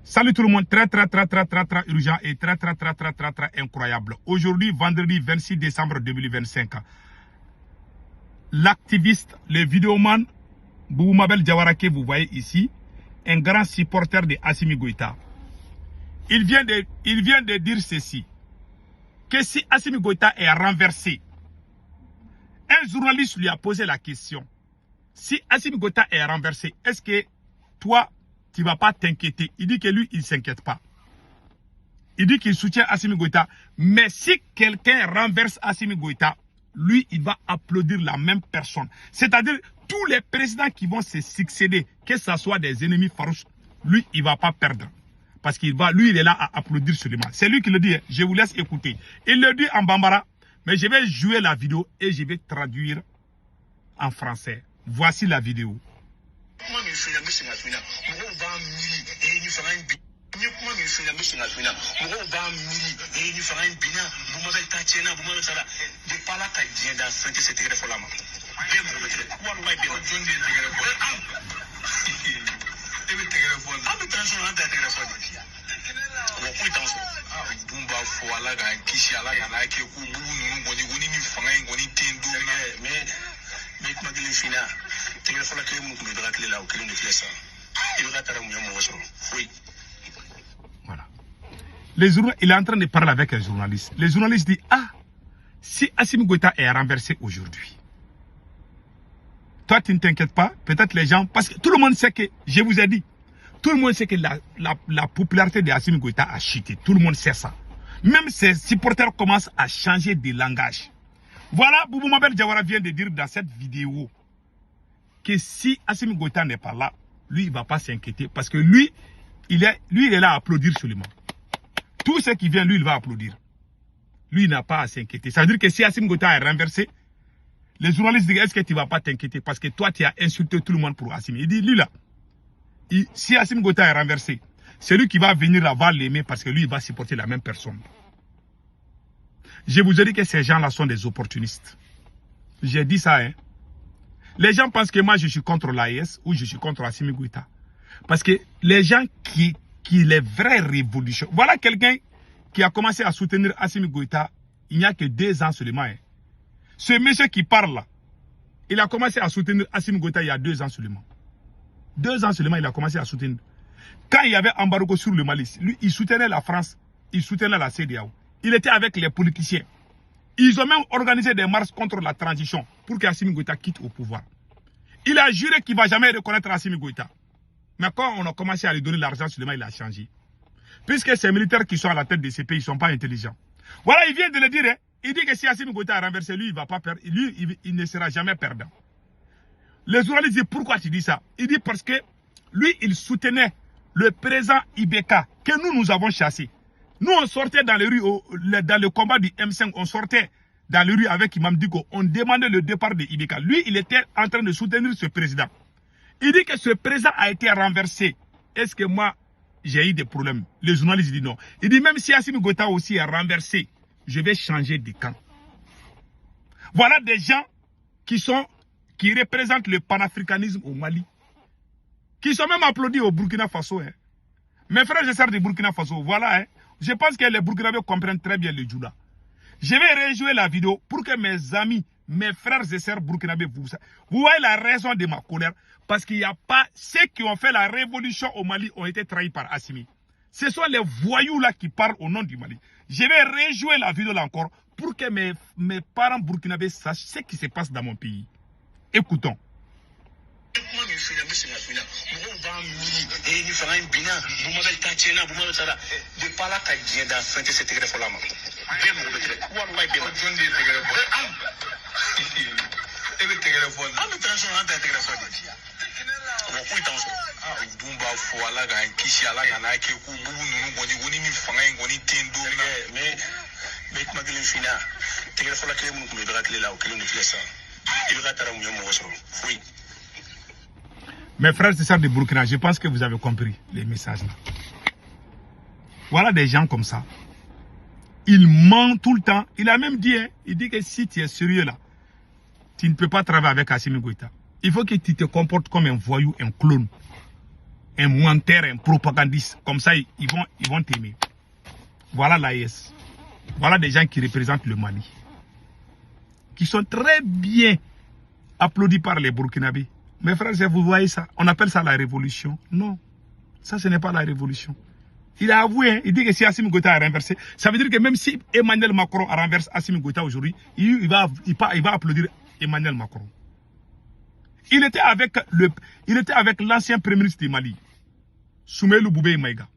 Salut tout le monde, très urgent et très incroyable. Aujourd'hui, vendredi 26 décembre 2025, l'activiste, le vidéoman Boubou Diawara que vous voyez ici, un grand supporter de Assimi Goïta, il vient de dire ceci, que si Assimi Goïta est renversé, un journaliste lui a posé la question, si Assimi Goïta est renversé, est-ce que toi, tu ne vas pas t'inquiéter? Il dit que lui, il ne s'inquiète pas. Il dit qu'il soutient Assimi Goïta. Mais si quelqu'un renverse Assimi Goïta, lui, il va applaudir la même personne. C'est-à-dire, tous les présidents qui vont se succéder, que ce soit des ennemis farouches, lui, il ne va pas perdre. Parce qu'il va, lui, il est là à applaudir seulement. C'est lui qui le dit. Je vous laisse écouter. Il le dit en bambara, mais je vais jouer la vidéo et je vais traduire en français. Voici la vidéo. Voilà. Il est en train de parler avec un journaliste. Le journaliste dit, ah, si Assimi Goïta est renversé aujourd'hui, toi tu ne t'inquiètes pas, peut-être les gens, parce que tout le monde sait que, je vous ai dit, tout le monde sait que la popularité de Assimi Goïta a chuté. Tout le monde sait ça. Même ses supporters commencent à changer de langage. Voilà, Boubou Diawara vient de dire dans cette vidéo que si Assimi Goïta n'est pas là, lui, il ne va pas s'inquiéter. Parce que lui, il est là à applaudir seulement. Tout ce qui vient, lui, il va applaudir. Lui, il n'a pas à s'inquiéter. Ça veut dire que si Assimi Goïta est renversé, les journalistes disent, est-ce que tu ne vas pas t'inquiéter? Parce que toi, tu as insulté tout le monde pour Assimi. Il dit, lui là, si Assimi Goïta est renversé, c'est lui qui va venir avoir l'aimer parce que lui, il va supporter la même personne. Je vous ai dit que ces gens-là sont des opportunistes. J'ai dit ça, hein. Les gens pensent que moi, je suis contre l'AES ou je suis contre Assimi Goïta. Parce que les gens qui les vraies révolutions... Voilà quelqu'un qui a commencé à soutenir Assimi Goïta il n'y a que 2 ans seulement. Hein. Ce monsieur qui parle là, il a commencé à soutenir Assimi Goïta il y a 2 ans seulement. 2 ans seulement, il a commencé à soutenir. Quand il y avait embargo sur le Mali, lui, il soutenait la France, il soutenait la CEDEAO. Il était avec les politiciens. Ils ont même organisé des marches contre la transition pour qu'Assimi Goïta quitte au pouvoir. Il a juré qu'il ne va jamais reconnaître Assimi Goïta. Mais quand on a commencé à lui donner l'argent, seulement il a changé. Puisque ces militaires qui sont à la tête de ces pays ne sont pas intelligents. Voilà, il vient de le dire. Hein. Il dit que si Assimi Goïta est renversé, lui, il va pas perdre. Lui, il ne sera jamais perdant. Les journalistes disent, pourquoi tu dis ça? Il dit parce que lui, il soutenait le président Ibeka, que nous avons chassé. Nous, on sortait dans les rues, dans le combat du M5, on sortait dans les rues avec Imam Diko. On demandait le départ de Ibeka. Lui, il était en train de soutenir ce président. Il dit que ce président a été renversé. Est-ce que moi, j'ai eu des problèmes? Les journalistes disent non. Il dit même si Assimi Goïta aussi est renversé, je vais changer de camp. Voilà des gens qui représentent le panafricanisme au Mali, qui sont même applaudis au Burkina Faso. Hein. Mes frères et sœurs du Burkina Faso, voilà. Hein. Je pense que les Burkinabés comprennent très bien le Djoula. Je vais rejouer la vidéo pour que mes amis, mes frères et sœurs burkinabés, vous voyez la raison de ma colère. Parce qu'il n'y a pas... Ceux qui ont fait la révolution au Mali ont été trahis par Assimi. Ce sont les voyous là qui parlent au nom du Mali. Je vais rejouer la vidéo là encore pour que mes parents burkinabés sachent ce qui se passe dans mon pays. Écoutons. Mes frères et sœurs de Burkina, je pense que vous avez compris les messages là. Voilà des gens comme ça. Ils mentent tout le temps. Il a même dit, hein, il dit que si tu es sérieux là, tu ne peux pas travailler avec Assimi Goïta. Il faut que tu te comportes comme un voyou, un clone. un menteur, un propagandiste. Comme ça, ils vont t'aimer. Voilà l'AES. Voilà des gens qui représentent le Mali. Qui sont très bien applaudis par les Burkinabés. Mes frères, vous voyez ça? On appelle ça la révolution. Non, ça ce n'est pas la révolution. Il a avoué, hein, il dit que si Assimi Goïta a renversé, ça veut dire que même si Emmanuel Macron renverse Assimi Goïta aujourd'hui, il va applaudir Emmanuel Macron. Il était avec l'ancien premier ministre du Mali, Soumaïlou Boubé Maïga.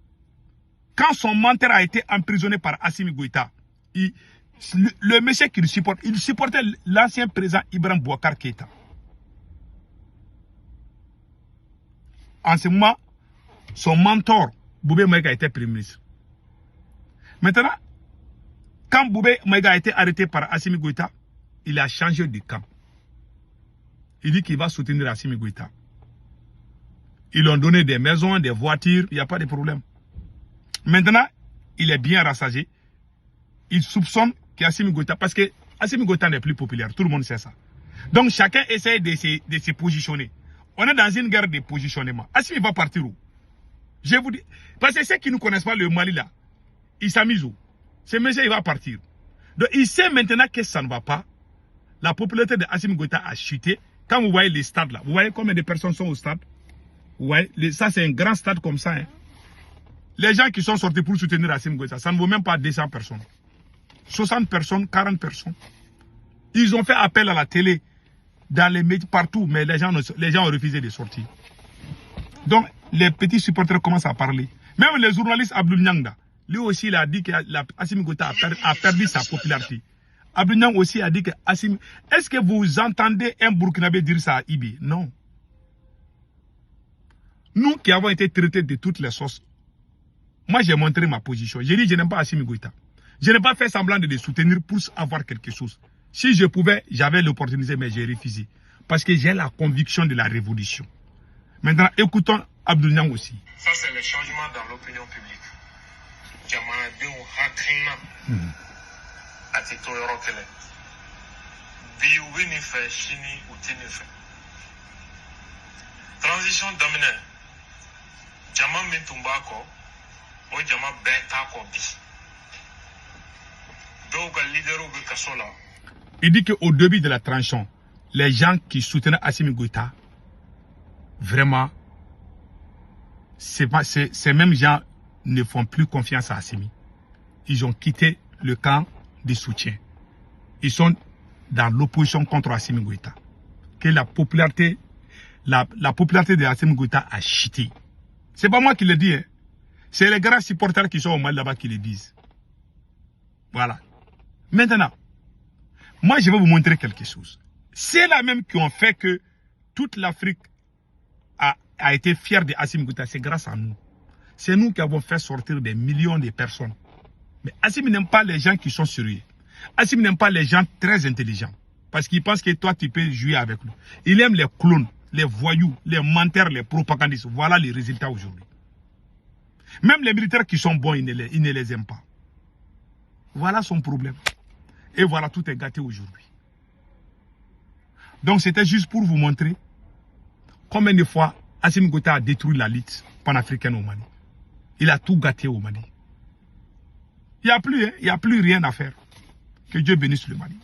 Quand son menteur a été emprisonné par Assimi Goïta, le monsieur qu'il supporte, il supportait l'ancien président Ibrahim Boubacar Keïta. En ce moment, son mentor, Boubé Maïga, était premier ministre. Maintenant, quand Boubé Maïga a été arrêté par Assimi Goïta, il a changé de camp. Il dit qu'il va soutenir Assimi Goïta. Ils lui ont donné des maisons, des voitures, il n'y a pas de problème. Maintenant, il est bien rassasié. Il soupçonne qu'Assimi Goïta, parce que Assimi Goïta n'est plus populaire, tout le monde sait ça. Donc chacun essaie de se positionner. On est dans une guerre de positionnement. Assimi va partir où? Je vous dis, parce que ceux qui ne connaissent pas le Mali là, ils s'amusent où? Ce monsieur, il va partir. Donc il sait maintenant que ça ne va pas. La popularité de Assimi Goïta a chuté. Quand vous voyez les stades là, vous voyez combien de personnes sont au stade? Vous voyez, ça c'est un grand stade comme ça. Hein. Les gens qui sont sortis pour soutenir Assimi Goïta, ça ne vaut même pas 200 personnes. 60 personnes, 40 personnes. Ils ont fait appel à la télé, dans les médias, partout, mais les gens ont refusé de sortir. Donc, les petits supporters commencent à parler. Même le journaliste Abdou Niang, lui aussi, il a dit que Assimi Goïta a perdu sa popularité. Abdou Niang aussi a dit que Assimi... Est-ce que vous entendez un Burkinabé dire ça à Ibi? Non. Nous qui avons été traités de toutes les sauces, moi j'ai montré ma position. J'ai dit je n'aime pas Assimi Goïta. Je n'ai pas fait semblant de les soutenir pour avoir quelque chose. Si je pouvais, j'avais l'opportunité, mais j'ai refusé. Parce que j'ai la conviction de la révolution. Maintenant, écoutons Abdou Niang aussi. Ça, c'est le changement dans l'opinion publique. Transition dominée. Jama Mintumbako, ou Jama Betako Bi. Il dit qu'au début de la transition, les gens qui soutenaient Assimi Goïta, vraiment, ces mêmes gens ne font plus confiance à Assimi. Ils ont quitté le camp de soutien. Ils sont dans l'opposition contre Assimi Goïta. Que la popularité de Assimi Goïta a chuté. C'est pas moi qui le dis. Hein. C'est les grands supporters qui sont au Mali là-bas qui le disent. Voilà. Maintenant, moi je vais vous montrer quelque chose. C'est là même qui ont fait que toute l'Afrique a été fière de Assimi Goïta. C'est grâce à nous. C'est nous qui avons fait sortir des millions de personnes. Mais Assimi n'aime pas les gens qui sont sérieux. Assimi n'aime pas les gens très intelligents. Parce qu'il pense que toi tu peux jouer avec lui. Il aime les clones, les voyous, les menteurs, les propagandistes. Voilà les résultats aujourd'hui. Même les militaires qui sont bons, il ne les aime pas. Voilà son problème. Et voilà, tout est gâté aujourd'hui. Donc c'était juste pour vous montrer combien de fois Assimi Goïta a détruit la lutte panafricaine au Mali. Il a tout gâté au Mali. Il n'y a plus rien à faire. Que Dieu bénisse le Mali.